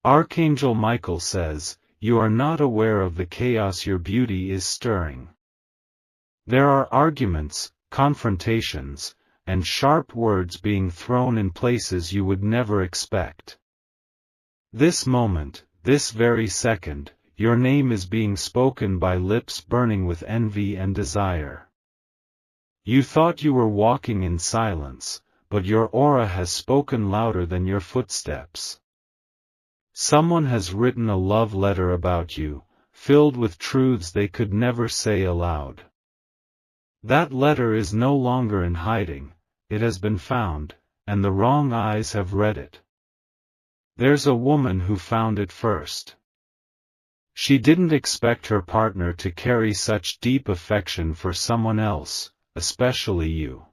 Archangel Michael says, you are not aware of the chaos your beauty is stirring. There are arguments, confrontations, and sharp words being thrown in places you would never expect. This moment, this very second, your name is being spoken by lips burning with envy and desire. You thought you were walking in silence, but your aura has spoken louder than your footsteps. Someone has written a love letter about you, filled with truths they could never say aloud. That letter is no longer in hiding, it has been found, and the wrong eyes have read it. There's a woman who found it first. She didn't expect her partner to carry such deep affection for someone else, especially you.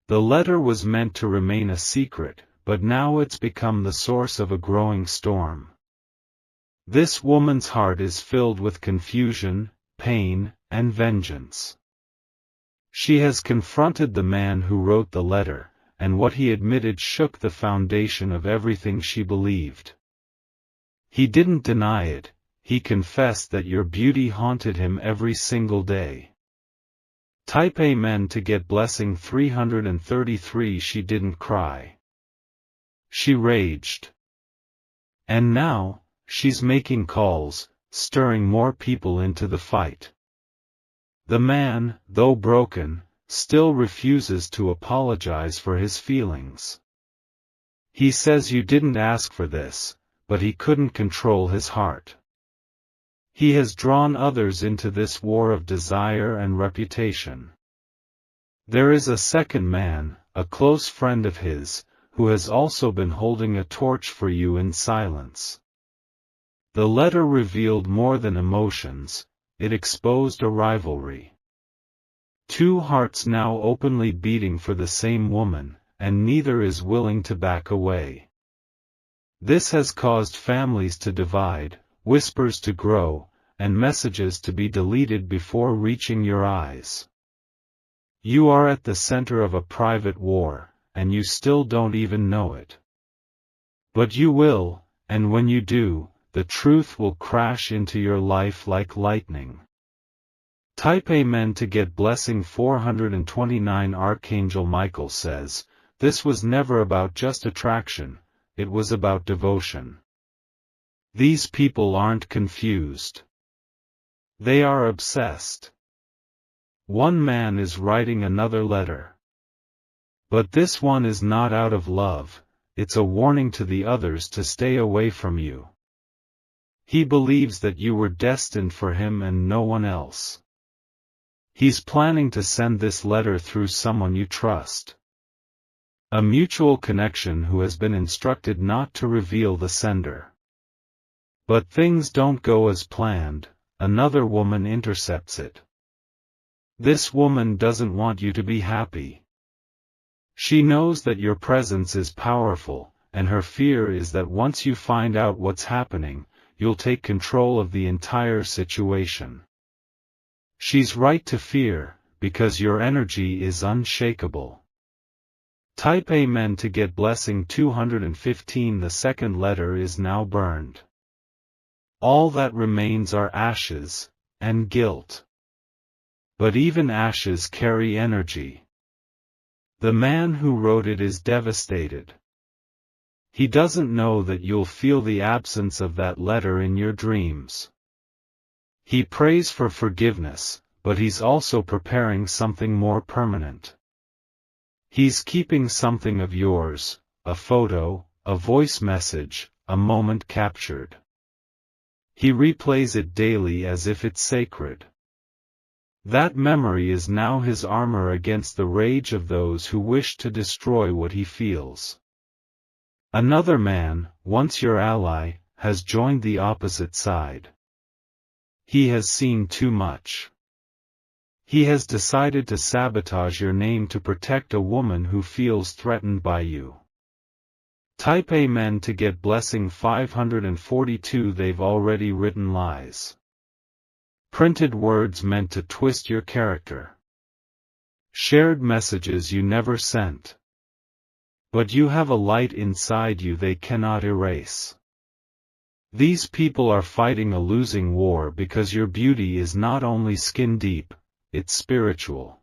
The letter was meant to remain a secret, but now it's become the source of a growing storm. This woman's heart is filled with confusion, pain, and vengeance. She has confronted the man who wrote the letter, and what he admitted shook the foundation of everything she believed. He didn't deny it, he confessed that your beauty haunted him every single day. Type Amen to get blessing 333. She didn't cry. She raged. And now, she's making calls, stirring more people into the fight. The man, though broken, still refuses to apologize for his feelings. He says you didn't ask for this, but he couldn't control his heart. He has drawn others into this war of desire and reputation. There is a second man, a close friend of his, who has also been holding a torch for you in silence. The letter revealed more than emotions, it exposed a rivalry. Two hearts now openly beating for the same woman, and neither is willing to back away. This has caused families to divide, whispers to grow, and messages to be deleted before reaching your eyes. You are at the center of a private war, and you still don't even know it. But you will, and when you do, the truth will crash into your life like lightning. Type Amen to get blessing 429. Archangel Michael says, this was never about just attraction, it was about devotion. These people aren't confused. They are obsessed. One man is writing another letter. But this one is not out of love, it's a warning to the others to stay away from you. He believes that you were destined for him and no one else. He's planning to send this letter through someone you trust. A mutual connection who has been instructed not to reveal the sender. But things don't go as planned, another woman intercepts it. This woman doesn't want you to be happy. She knows that your presence is powerful, and her fear is that once you find out what's happening, you'll take control of the entire situation. She's right to fear, because your energy is unshakable. Type Amen to get blessing 215. The second letter is now burned. All that remains are ashes, and guilt. But even ashes carry energy. The man who wrote it is devastated. He doesn't know that you'll feel the absence of that letter in your dreams. He prays for forgiveness, but he's also preparing something more permanent. He's keeping something of yours, a photo, a voice message, a moment captured. He replays it daily as if it's sacred. That memory is now his armor against the rage of those who wish to destroy what he feels. Another man, once your ally, has joined the opposite side. He has seen too much. He has decided to sabotage your name to protect a woman who feels threatened by you. Type Amen to get blessing 542. They've already written lies. Printed words meant to twist your character. Shared messages you never sent. But you have a light inside you they cannot erase. These people are fighting a losing war because your beauty is not only skin deep, it's spiritual.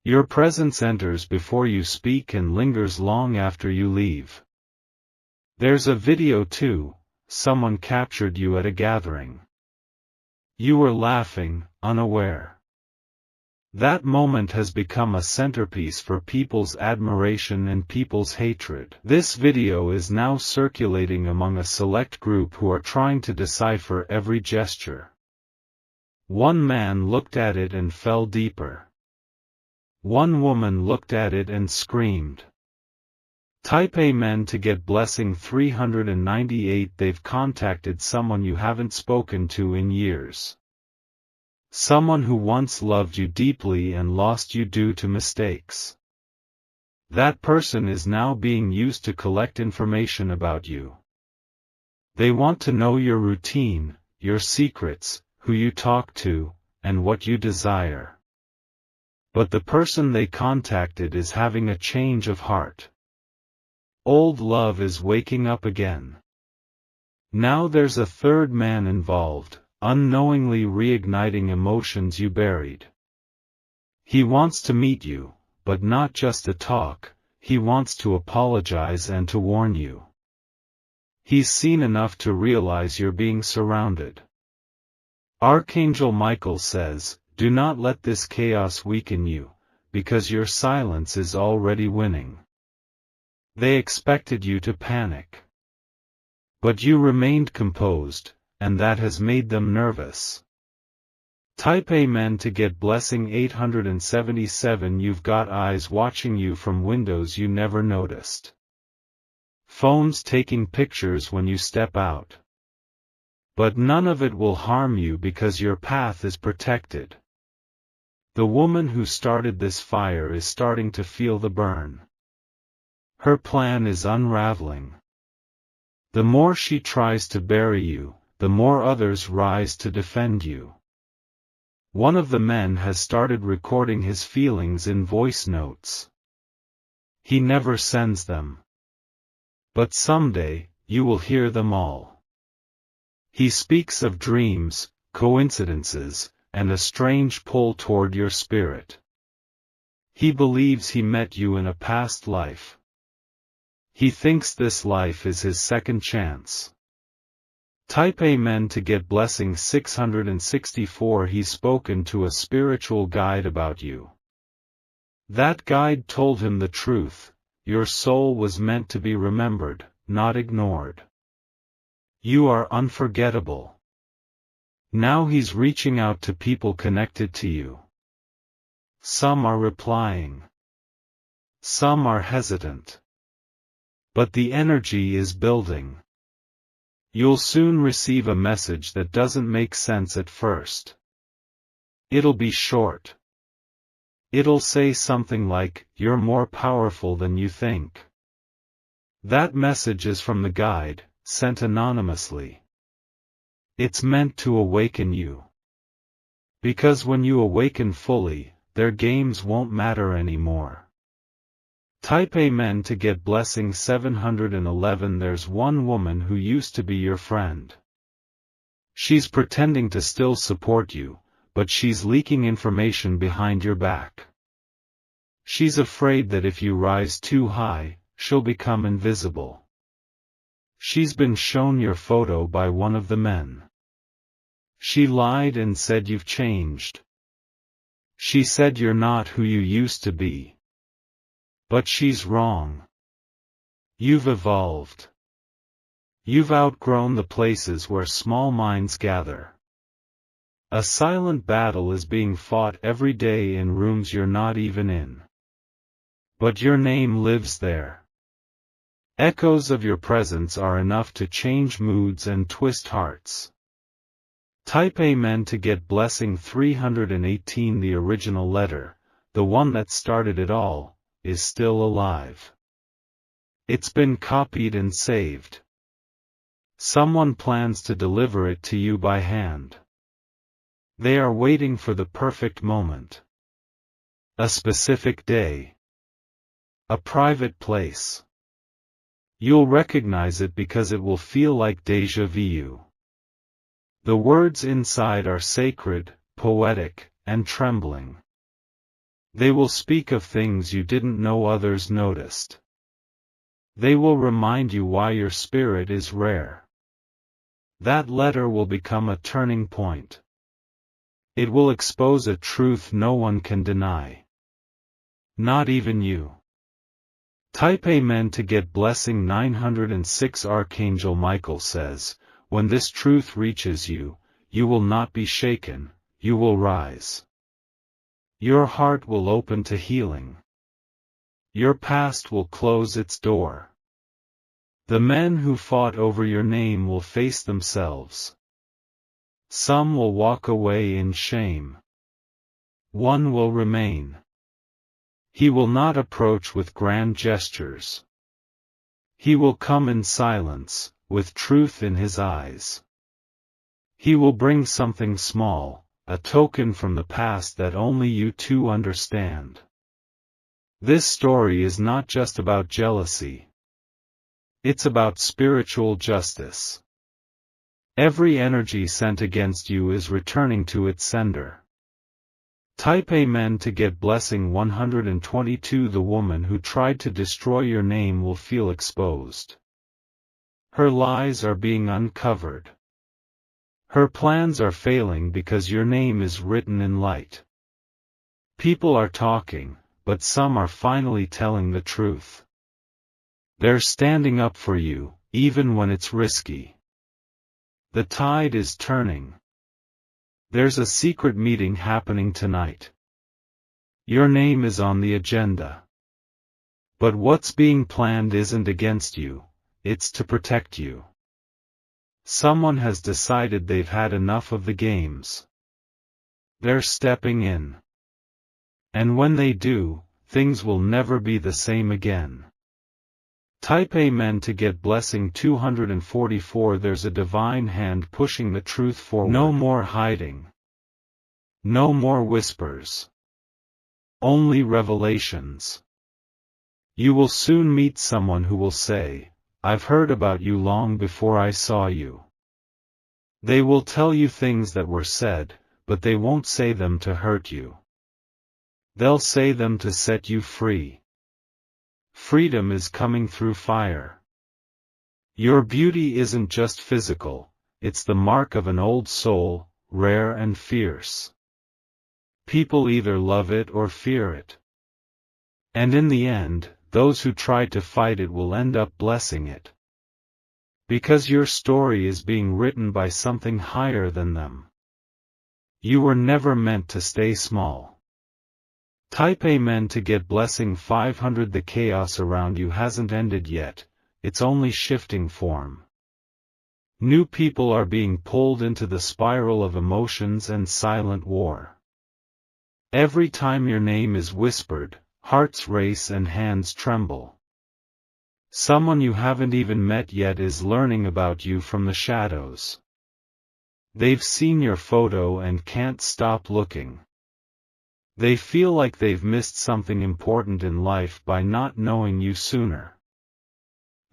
Your presence enters before you speak and lingers long after you leave. There's a video too, someone captured you at a gathering. You were laughing, unaware. That moment has become a centerpiece for people's admiration and people's hatred. This video is now circulating among a select group who are trying to decipher every gesture. One man looked at it and fell deeper. One woman looked at it and screamed. Type Amen to get blessing 398. They've contacted someone you haven't spoken to in years. Someone who once loved you deeply and lost you due to mistakes. That person is now being used to collect information about you. They want to know your routine, your secrets, who you talk to, and what you desire. But the person they contacted is having a change of heart. Old love is waking up again. Now there's a third man involved, unknowingly reigniting emotions you buried. He wants to meet you, but not just to talk, he wants to apologize and to warn you. He's seen enough to realize you're being surrounded. Archangel Michael says, do not let this chaos weaken you, because your silence is already winning. They expected you to panic. But you remained composed, and that has made them nervous. Type Amen to get blessing 877. You've got eyes watching you from windows you never noticed. Phones taking pictures when you step out. But none of it will harm you because your path is protected. The woman who started this fire is starting to feel the burn. Her plan is unraveling. The more she tries to bury you, the more others rise to defend you. One of the men has started recording his feelings in voice notes. He never sends them. But someday, you will hear them all. He speaks of dreams, coincidences, and a strange pull toward your spirit. He believes he met you in a past life. He thinks this life is his second chance. Type Amen to get blessing 664. He's spoken to a spiritual guide about you. That guide told him the truth. Your soul was meant to be remembered, not ignored. You are unforgettable. Now he's reaching out to people connected to you. Some are replying. Some are hesitant. But the energy is building. You'll soon receive a message that doesn't make sense at first. It'll be short. It'll say something like, "You're more powerful than you think." That message is from the guide, sent anonymously. It's meant to awaken you. Because when you awaken fully, their games won't matter anymore. Type Amen to get blessing 711. There's one woman who used to be your friend. She's pretending to still support you, but she's leaking information behind your back. She's afraid that if you rise too high, she'll become invisible. She's been shown your photo by one of the men. She lied and said you've changed. She said you're not who you used to be. But she's wrong. You've evolved. You've outgrown the places where small minds gather. A silent battle is being fought every day in rooms you're not even in. But your name lives there. Echoes of your presence are enough to change moods and twist hearts. Type Amen to get blessing 318. The original letter, the one that started it all, is still alive. It's been copied and saved. Someone plans to deliver it to you by hand. They are waiting for the perfect moment. A specific day. A private place. You'll recognize it because it will feel like déjà vu. The words inside are sacred, poetic, and trembling. They will speak of things you didn't know others noticed. They will remind you why your spirit is rare. That letter will become a turning point. It will expose a truth no one can deny. Not even you. Type Amen to get blessing 906. Archangel Michael says, when this truth reaches you, you will not be shaken, you will rise. Your heart will open to healing. Your past will close its door. The men who fought over your name will face themselves. Some will walk away in shame. One will remain. He will not approach with grand gestures. He will come in silence, with truth in his eyes. He will bring something small, a token from the past that only you two understand. This story is not just about jealousy. It's about spiritual justice. Every energy sent against you is returning to its sender. Type Amen to get blessing 122. The woman who tried to destroy your name will feel exposed. Her lies are being uncovered. Her plans are failing because your name is written in light. People are talking, but some are finally telling the truth. They're standing up for you, even when it's risky. The tide is turning. There's a secret meeting happening tonight. Your name is on the agenda. But what's being planned isn't against you, it's to protect you. Someone has decided they've had enough of the games. They're stepping in. And when they do, things will never be the same again. Type Amen to get blessing 244. There's a divine hand pushing the truth forward. No more hiding. No more whispers. Only revelations. You will soon meet someone who will say, I've heard about you long before I saw you. They will tell you things that were said, but they won't say them to hurt you. They'll say them to set you free. Freedom is coming through fire. Your beauty isn't just physical, it's the mark of an old soul, rare and fierce. People either love it or fear it. And in the end, those who try to fight it will end up blessing it. Because your story is being written by something higher than them. You were never meant to stay small. Type Amen to get blessing 500. The chaos around you hasn't ended yet, it's only shifting form. New people are being pulled into the spiral of emotions and silent war. Every time your name is whispered, hearts race and hands tremble. Someone you haven't even met yet is learning about you from the shadows. They've seen your photo and can't stop looking. They feel like they've missed something important in life by not knowing you sooner.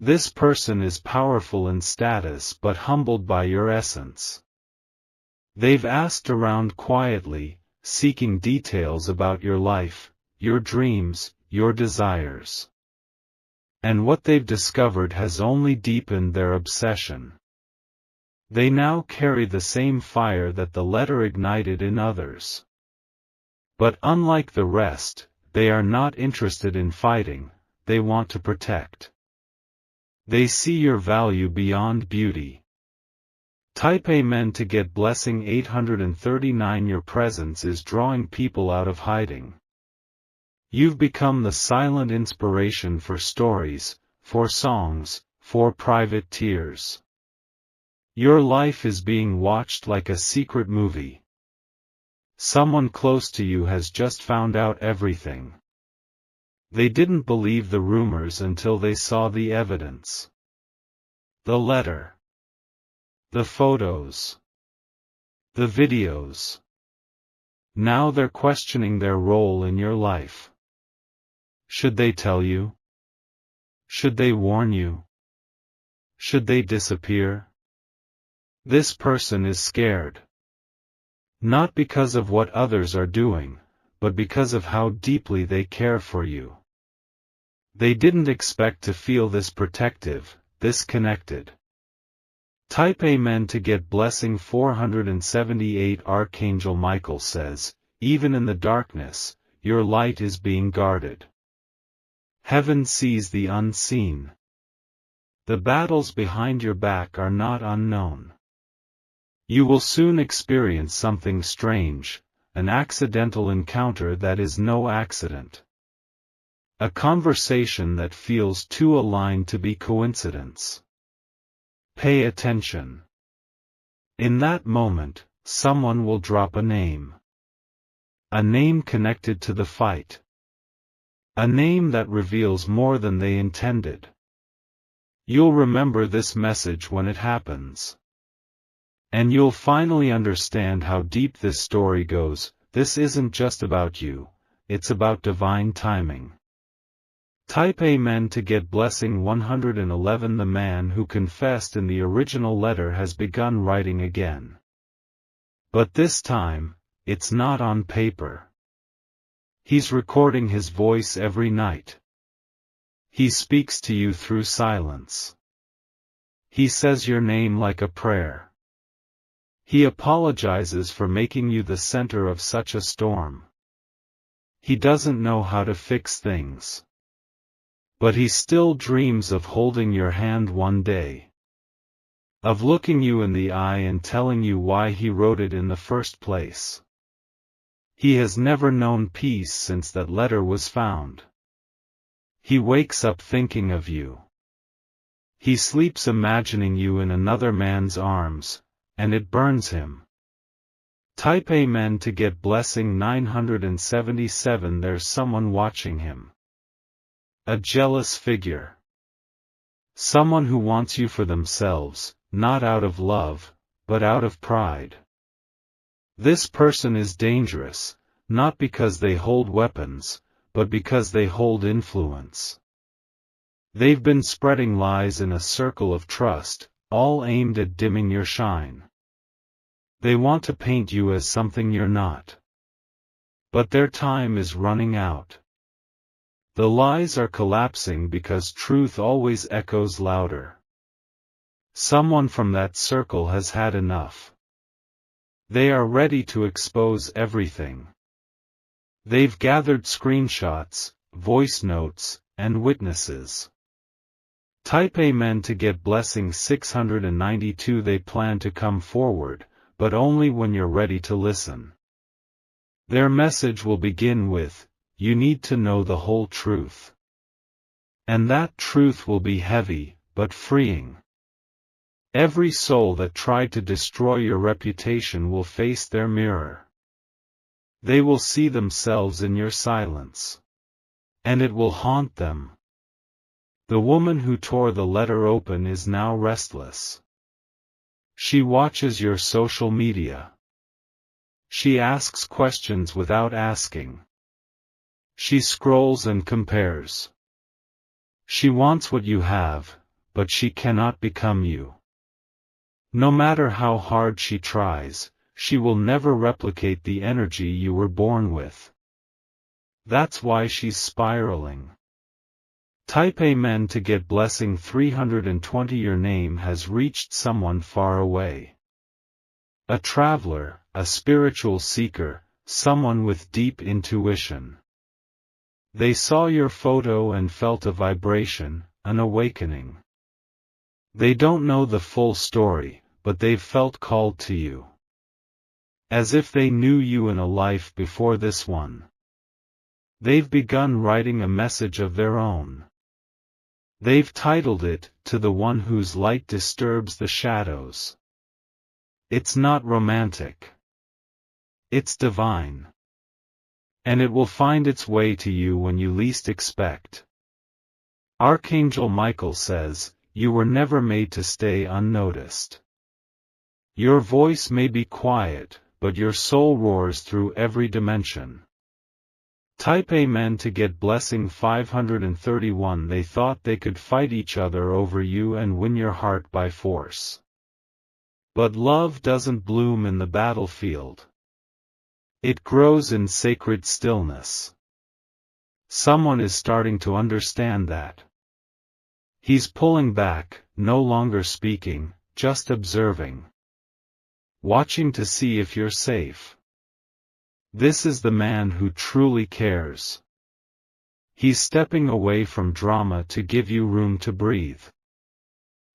This person is powerful in status but humbled by your essence. They've asked around quietly, seeking details about your life, your dreams, your desires. And what they've discovered has only deepened their obsession. They now carry the same fire that the letter ignited in others. But unlike the rest, they are not interested in fighting, they want to protect. They see your value beyond beauty. Type Amen to get blessing 839. Your presence is drawing people out of hiding. You've become the silent inspiration for stories, for songs, for private tears. Your life is being watched like a secret movie. Someone close to you has just found out everything. They didn't believe the rumors until they saw the evidence. The letter. The photos. The videos. Now they're questioning their role in your life. Should they tell you? Should they warn you? Should they disappear? This person is scared. Not because of what others are doing, but because of how deeply they care for you. They didn't expect to feel this protective, this connected. Type Amen to get blessing 478. Archangel Michael says, even in the darkness, your light is being guarded. Heaven sees the unseen. The battles behind your back are not unknown. You will soon experience something strange, an accidental encounter that is no accident. A conversation that feels too aligned to be coincidence. Pay attention. In that moment, someone will drop a name. A name connected to the fight. A name that reveals more than they intended. You'll remember this message when it happens. And you'll finally understand how deep this story goes. This isn't just about you, it's about divine timing. Type Amen to get blessing 111. The man who confessed in the original letter has begun writing again. But this time, it's not on paper. He's recording his voice every night. He speaks to you through silence. He says your name like a prayer. He apologizes for making you the center of such a storm. He doesn't know how to fix things. But he still dreams of holding your hand one day. Of looking you in the eye and telling you why he wrote it in the first place. He has never known peace since that letter was found. He wakes up thinking of you. He sleeps imagining you in another man's arms, and it burns him. Type Amen to get blessing 977. There's someone watching him. A jealous figure. Someone who wants you for themselves, not out of love, but out of pride. This person is dangerous, not because they hold weapons, but because they hold influence. They've been spreading lies in a circle of trust, all aimed at dimming your shine. They want to paint you as something you're not. But their time is running out. The lies are collapsing because truth always echoes louder. Someone from that circle has had enough. They are ready to expose everything. They've gathered screenshots, voice notes, and witnesses. Type Amen to get blessing 692. They plan to come forward, but only when you're ready to listen. Their message will begin with, you need to know the whole truth. And that truth will be heavy, but freeing. Every soul that tried to destroy your reputation will face their mirror. They will see themselves in your silence. And it will haunt them. The woman who tore the letter open is now restless. She watches your social media. She asks questions without asking. She scrolls and compares. She wants what you have, but she cannot become you. No matter how hard she tries, she will never replicate the energy you were born with. That's why she's spiraling. Type Amen to get blessing 320. Your name has reached someone far away. A traveler, a spiritual seeker, someone with deep intuition. They saw your photo and felt a vibration, an awakening. They don't know the full story, but they've felt called to you. As if they knew you in a life before this one. They've begun writing a message of their own. They've titled it, To the One Whose Light Disturbs the Shadows. It's not romantic. It's divine. And it will find its way to you when you least expect. Archangel Michael says, you were never made to stay unnoticed. Your voice may be quiet, but your soul roars through every dimension. Type Amen to get blessing 531. They thought they could fight each other over you and win your heart by force. But love doesn't bloom in the battlefield. It grows in sacred stillness. Someone is starting to understand that. He's pulling back, no longer speaking, just observing. Watching to see if you're safe. This is the man who truly cares. He's stepping away from drama to give you room to breathe.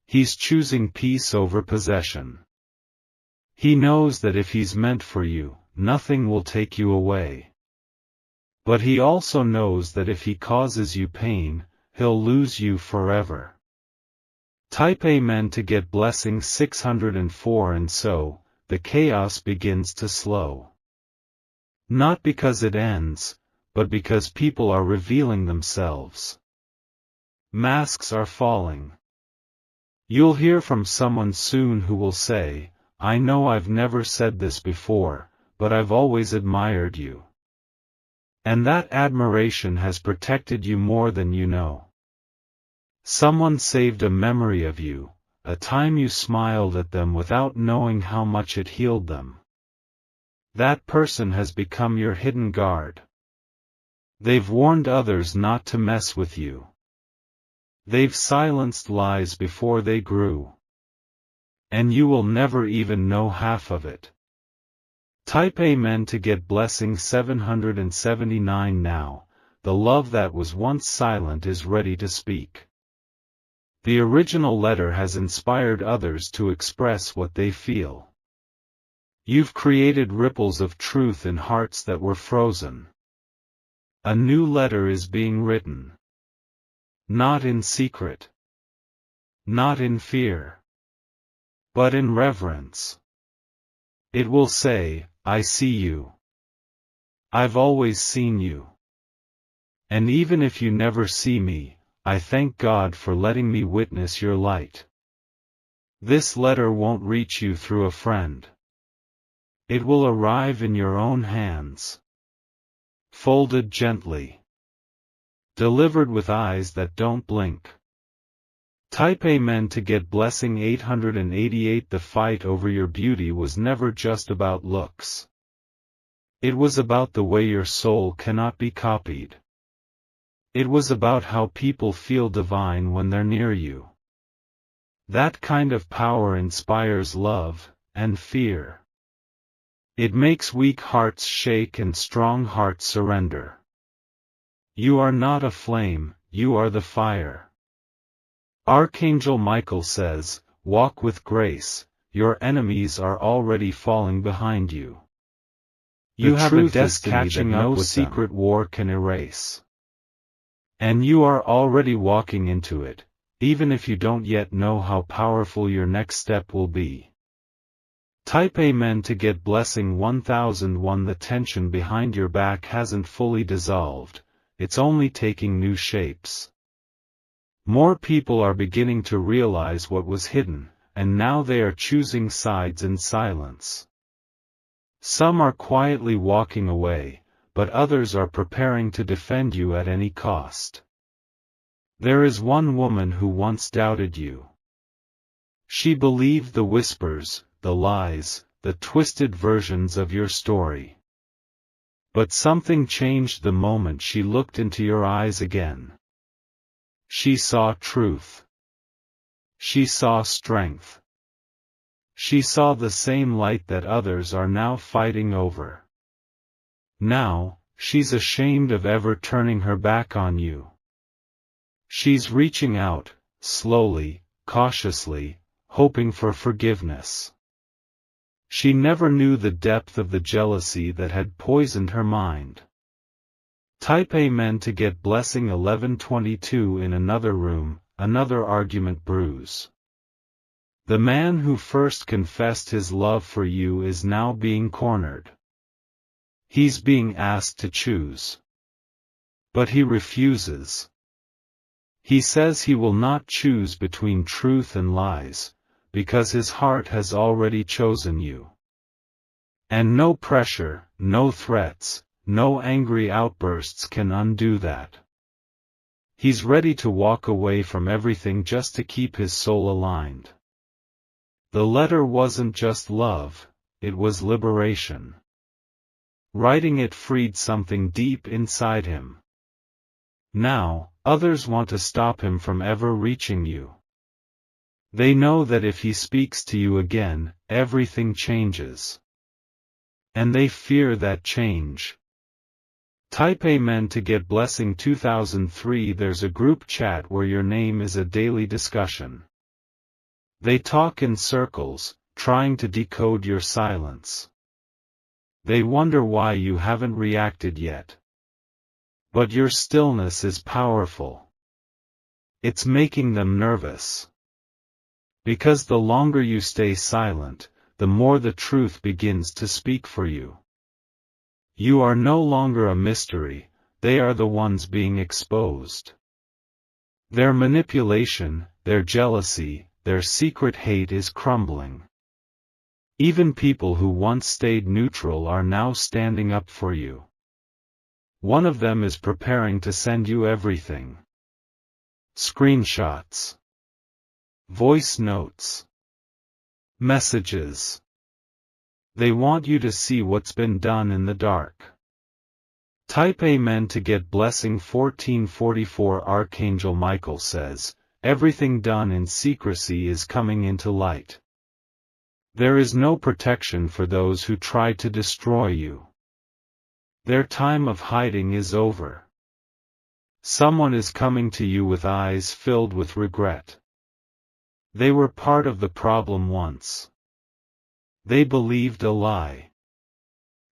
He's choosing peace over possession. He knows that if he's meant for you, nothing will take you away. But he also knows that if he causes you pain, he'll lose you forever. Type Amen to get blessing 604. And so, the chaos begins to slow. Not because it ends, but because people are revealing themselves. Masks are falling. You'll hear from someone soon who will say, "I know I've never said this before, but I've always admired you." And that admiration has protected you more than you know. Someone saved a memory of you, a time you smiled at them without knowing how much it healed them. That person has become your hidden guard. They've warned others not to mess with you. They've silenced lies before they grew. And you will never even know half of it. Type Amen to get blessing 779 now. The love that was once silent is ready to speak. The original letter has inspired others to express what they feel. You've created ripples of truth in hearts that were frozen. A new letter is being written. Not in secret. Not in fear. But in reverence. It will say, "I see you. I've always seen you. And even if you never see me, I thank God for letting me witness your light." This letter won't reach you through a friend. It will arrive in your own hands. Folded gently. Delivered with eyes that don't blink. Type Amen to get blessing 888. The fight over your beauty was never just about looks. It was about the way your soul cannot be copied. It was about how people feel divine when they're near you. That kind of power inspires love, and fear. It makes weak hearts shake and strong hearts surrender. You are not a flame, you are the fire. Archangel Michael says, "Walk with grace, your enemies are already falling behind you." You have a destiny that no secret war can erase. And you are already walking into it, even if you don't yet know how powerful your next step will be. Type Amen to get blessing 1001. The tension behind your back hasn't fully dissolved, it's only taking new shapes. More people are beginning to realize what was hidden, and now they are choosing sides in silence. Some are quietly walking away, but others are preparing to defend you at any cost. There is one woman who once doubted you. She believed the whispers, the lies, the twisted versions of your story. But something changed the moment she looked into your eyes again. She saw truth. She saw strength. She saw the same light that others are now fighting over. Now, she's ashamed of ever turning her back on you. She's reaching out, slowly, cautiously, hoping for forgiveness. She never knew the depth of the jealousy that had poisoned her mind. Type Amen to get blessing 1122. In another room, another argument brews. The man who first confessed his love for you is now being cornered. He's being asked to choose. But he refuses. He says he will not choose between truth and lies, because his heart has already chosen you. And no pressure, no threats, no angry outbursts can undo that. He's ready to walk away from everything just to keep his soul aligned. The letter wasn't just love, it was liberation. Writing it freed something deep inside him. Now, others want to stop him from ever reaching you. They know that if he speaks to you again, everything changes. And they fear that change. Type Amen to get blessing 2003. There's a group chat where your name is a daily discussion. They talk in circles, trying to decode your silence. They wonder why you haven't reacted yet. But your stillness is powerful. It's making them nervous. Because the longer you stay silent, the more the truth begins to speak for you. You are no longer a mystery, they are the ones being exposed. Their manipulation, their jealousy, their secret hate is crumbling. Even people who once stayed neutral are now standing up for you. One of them is preparing to send you everything. Screenshots. Voice notes. Messages. They want you to see what's been done in the dark. Type Amen to get blessing 1444. Archangel Michael says, everything done in secrecy is coming into light. There is no protection for those who try to destroy you. Their time of hiding is over. Someone is coming to you with eyes filled with regret. They were part of the problem once. They believed a lie.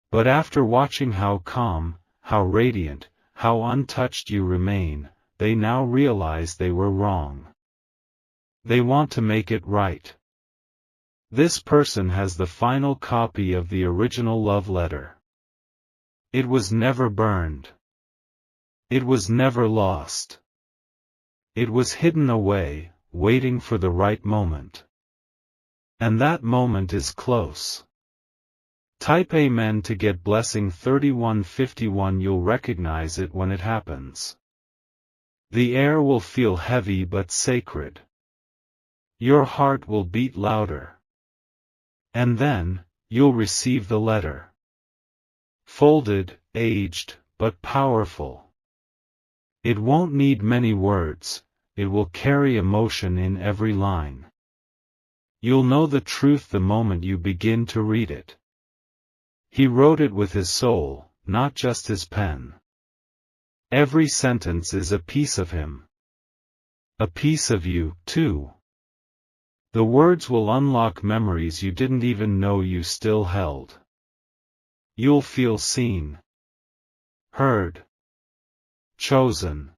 But after watching how calm, how radiant, how untouched you remain, they now realize they were wrong. They want to make it right. This person has the final copy of the original love letter. It was never burned. It was never lost. It was hidden away, waiting for the right moment. And that moment is close. Type Amen to get blessing 3151. You'll recognize it when it happens. The air will feel heavy but sacred. Your heart will beat louder. And then, you'll receive the letter. Folded, aged, but powerful. It won't need many words, it will carry emotion in every line. You'll know the truth the moment you begin to read it. He wrote it with his soul, not just his pen. Every sentence is a piece of him. A piece of you, too. The words will unlock memories you didn't even know you still held. You'll feel seen. Heard. Chosen.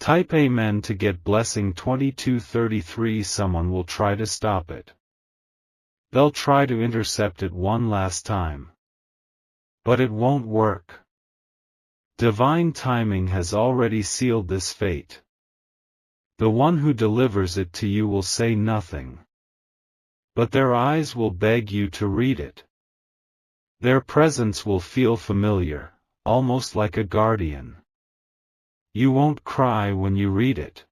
Type Amen to get blessing 2233. Someone will try to stop it. They'll try to intercept it one last time. But it won't work. Divine timing has already sealed this fate. The one who delivers it to you will say nothing. But their eyes will beg you to read it. Their presence will feel familiar, almost like a guardian. You won't cry when you read it.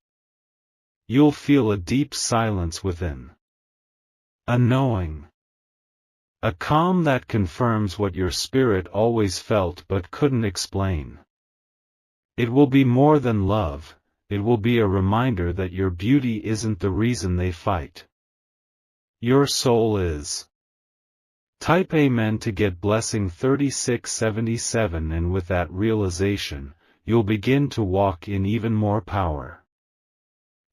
You'll feel a deep silence within. A knowing. A calm that confirms what your spirit always felt but couldn't explain. It will be more than love, it will be a reminder that your beauty isn't the reason they fight. Your soul is. Type Amen to get blessing 3677. And with that realization, you'll begin to walk in even more power.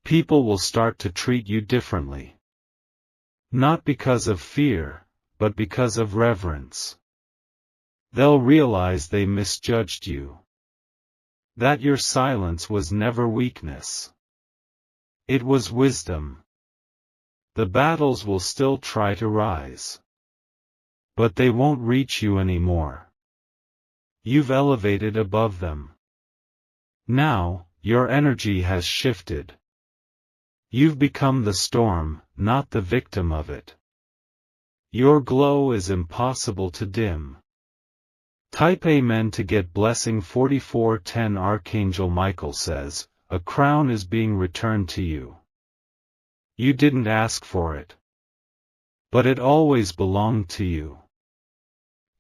People will start to treat you differently. Not because of fear, but because of reverence. They'll realize they misjudged you. That your silence was never weakness. It was wisdom. The battles will still try to rise. But they won't reach you anymore. You've elevated above them. Now, your energy has shifted. You've become the storm, not the victim of it. Your glow is impossible to dim. Type Amen to get blessing 4410. Archangel Michael says, a crown is being returned to you. You didn't ask for it, but it always belonged to you.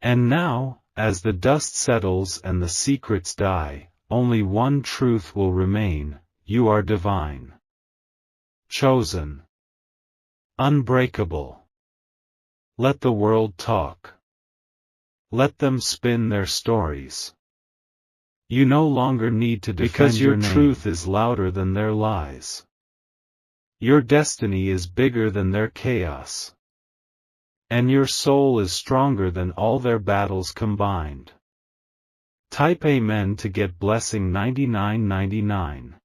And now, as the dust settles and the secrets die, only one truth will remain: you are divine. Chosen. Unbreakable. Let the world talk. Let them spin their stories. You no longer need to defend Because your name. Truth is louder than their lies. Your destiny is bigger than their chaos. And your soul is stronger than all their battles combined. Type Amen to get blessing 9999.